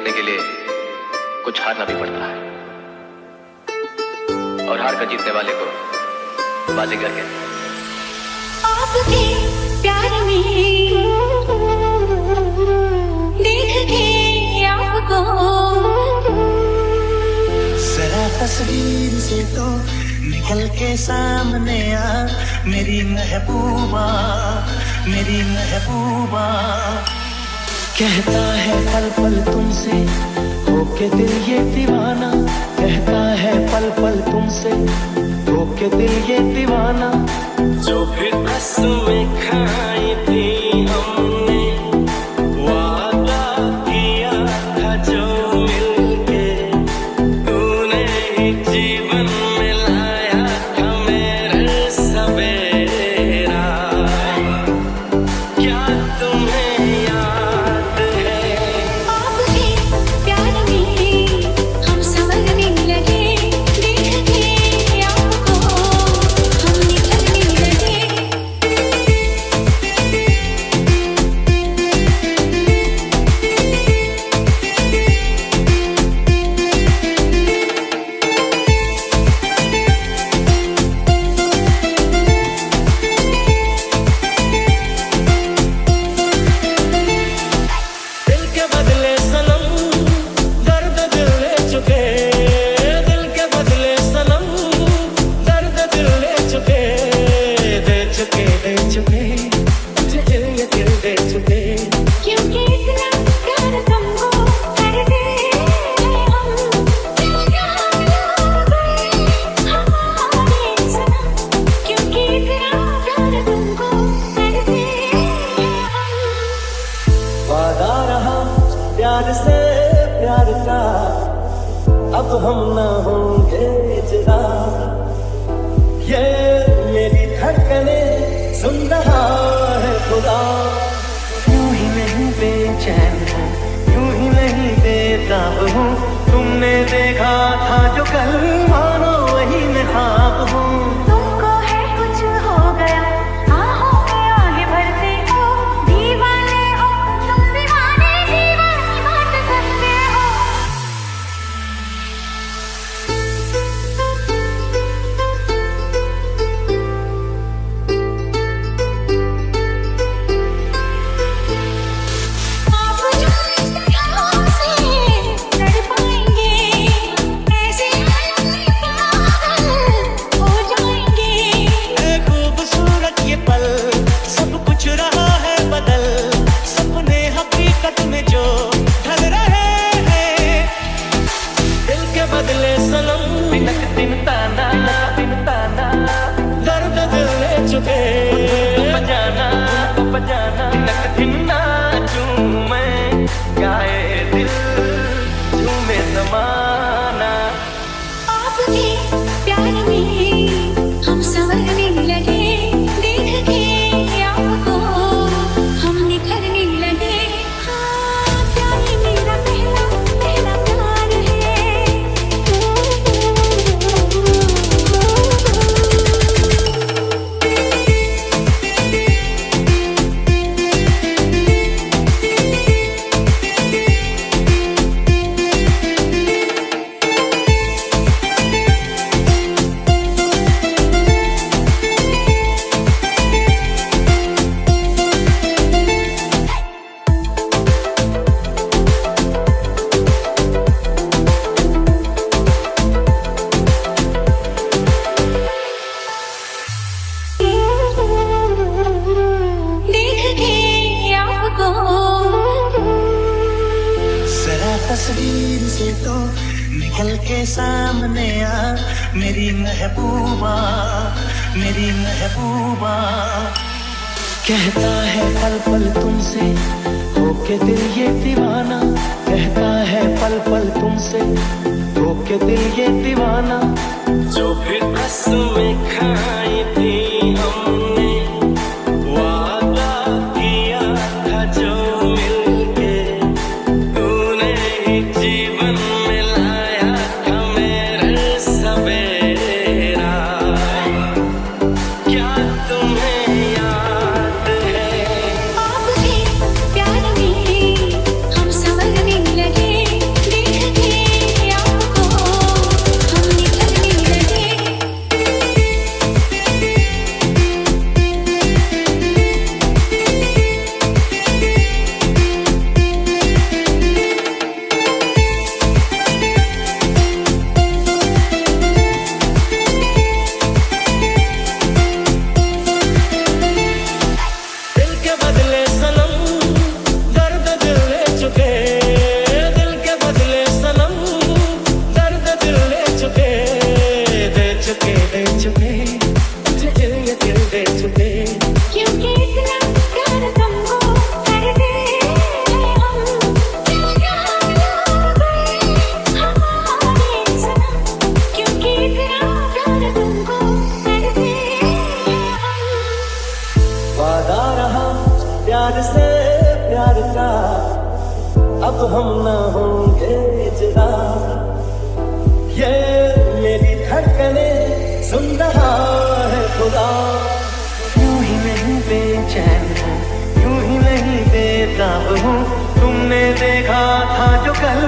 जीतने के लिए कुछ हारना भी पड़ता है, और हार कर जीतने वाले को बाजीगर कहते हैं। आपके प्यार में देख के आपको जरा तस्वीर से तो निकल के सामने आ, मेरी महबूबा, मेरी महबूबा। कहता है पल पल तुमसे होके दिल ये दीवाना, कहता है पल पल तुमसे होके दिल ये दीवाना। जो फिर कसमें खाई थी हमने, वादा किया था जो मिलके, तूने ही जीवन में लाया था मेरे सवेरा। क्या तुम्हें याद है? आपके प्यार में हम संवरने लगे, देख के आपको हम निखरने लगे। दिल के बदले सनम दर्द दिल ले चुके, दिल के बदले सनम दर्द दिल ले चुके, दे चुके, दे चुके, तुझे ये दिल दे चुके। क्योंकि इतना प्यार तुमको करते हैं हम, क्या हमारे सनम। क्योंकि इतना प्यार तुमको करते हैं हम। वादा रहा प्यार से प्यार का, अब हम न होंगे जुदा। ये मेरी धड़कने सुन रहा है खुदा। यूं ही नहीं बेचैन हूँ, यूं ही नहीं बेताब हूँ, तुमने देखा था जो कल मानो वही मैं ख्वाब हूँ। तुमको है कुछ हो गया, आहों में आगे भरते हो, दीवाने हो तुम, दीवाने दीवानी बात करते हो। आप जो इस तरह से लड़ पाएंगे, ऐसे हालत में पागल हो जाएंगे। है खूबसूरत ये पल, सब कुछ रहा है बदल, सपने हकीकत में जो ढल रहे हैं। दिल के बदले सनम बिनक दिन ताना, दर्द दिल ले चुके, बजाना बजाना बिनक दिन नाचूं मैं, गाए दिल झूमे ज़माना। आपके प्यार में हम संवरने लगे, देख के आपको हम निखरने लगे। हाँ, प्यार मेरा पहला पहला प्यार है। देख के आपको जरा तस्वीर से तो निकल के सामने आ, मेरी महबूबा, मेरी महबूबा। कहता है पल पल तुमसे होके दिल ये दीवाना, कहता है पल पल तुमसे होके दिल ये दीवाना। जो फिर कसमें खाई थी हमने, वादा किया था जो मिलके, तूने ही जीवन में लाया था मेरे सवेरा। क्या तुम्हें याद है? आपके प्यार में हम संवरने लगे, ये दे चुके, मुझे ये दिल दे चुके। क्योंकि इतना प्यार तुमको करते हम, हमारे सनम। क्योंकि इतना प्यार तुमको करते हम। वादा रहा प्यार से प्यार का, अब हम ना होंगे जुदा। ये मेरी धड़कने सुन रहा है खुदा। यूं ही नहीं बेचैन हूँ, यूं ही नहीं बेताब हूँ। तुमने देखा था जो कल